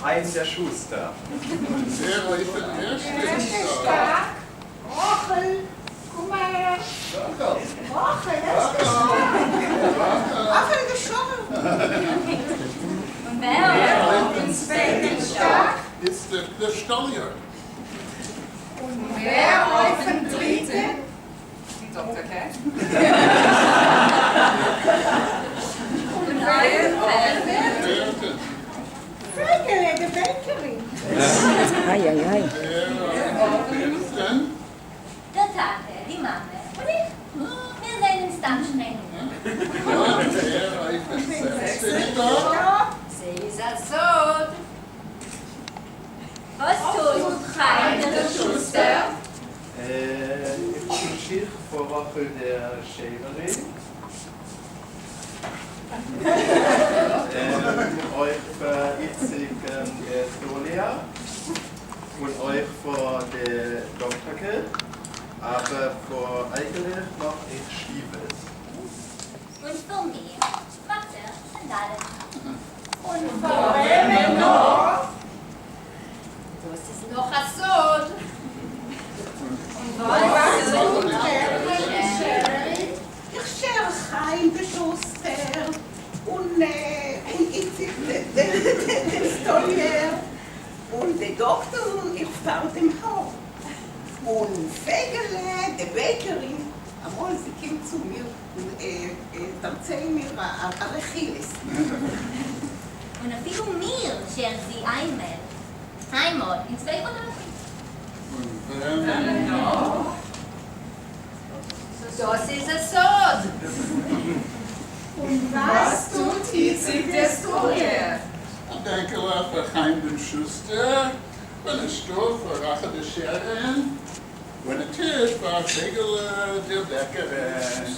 Heinz der Schuster. Der ist der erste stark. Rochel, guck mal her. Rochel, das ist stark. Rochel geschoren. Und wer ist Fäden stark? Ist der Stollier. Und wer auf dem Dritten? Die Dr. Cat. und wer Vögele, die Bäckerin. Eieiei. der Tate, die Mama und ich. Wir sehen uns dann schnell. Sie ist so. Was tut Heiner der Schuster? Ich bin Schicht vor Woche der Schäferin. Euch für Itzig Stolia und euch vor der Doktorke, aber vor eigentlich noch ich Stiefels. Und für mich macht Sandalen. Und vor wem noch? Das ist noch ein Sod. Und Was was tut der? Ich schere Chaim Beschuster und ich den Stollier und der Doktor und ich fahre dem Haus. Und Fegele, die Bäckerin, einmal sie kommt zu mir und erzählt mir eine Achilles. Und אפילו mir schert sie einmal in 2 Monaten. Das ist ein Sod. Und was tut Itzig der Stollier. Ich denke auch für Chaim den Schuster, wenn es Stoff für Rache der Scherin, wenn der Tisch für Fegele der Bäckerin.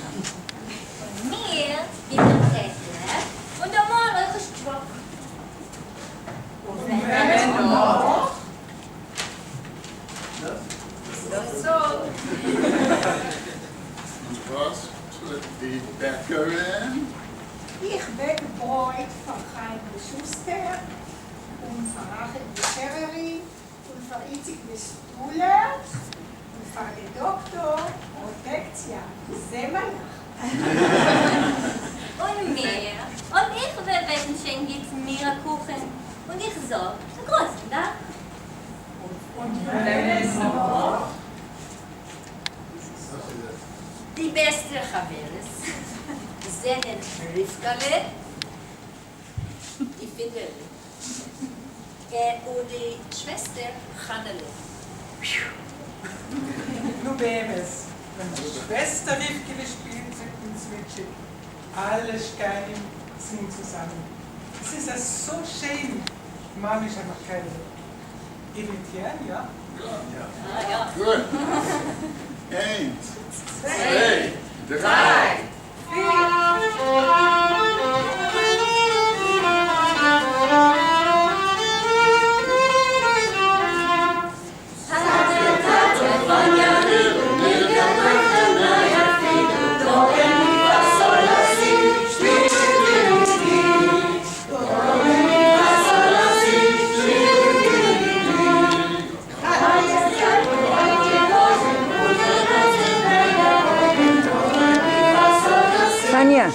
Und mir gibt der Kessler und der Morgen ist Strock. Und wer noch? das ist so. Und was tut die Bäckerin? Ich backe Brot von Chaim Beschuster und von Rachel Beschererin und von Itzig Bestuller und von der Doktor Protektia Semanach. Und mir. Und ich will wetten, schenkt jetzt mir einen Kuchen. Und ich so, der großen da. Und wer ist noch? Die beste Chaveres. Zenen Rivkale. Die Fiddle. Und die Schwester Hannele. Nu Bemes, wenn die Schwester Rivke gespielt wird in Switchig, alle Steine sind zusammen. Es ist ja so schön. Mama ist einfach keine irritieren, ja? Ah ja. Gut. 1, 2, 3. Tanja.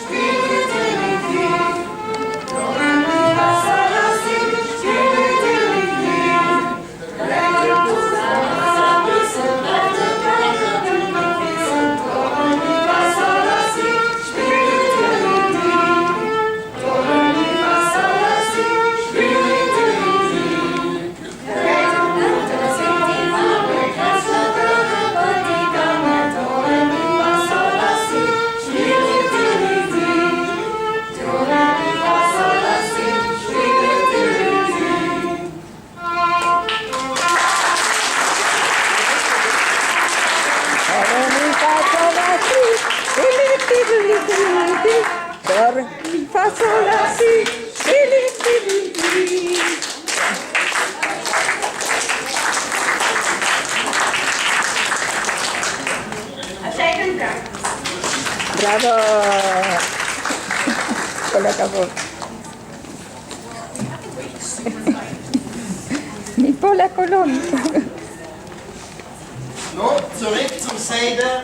Fa sol la si, si li si li. Schönen Dank. Bravo. Con la pour la colonne. No, zurück zum Seder.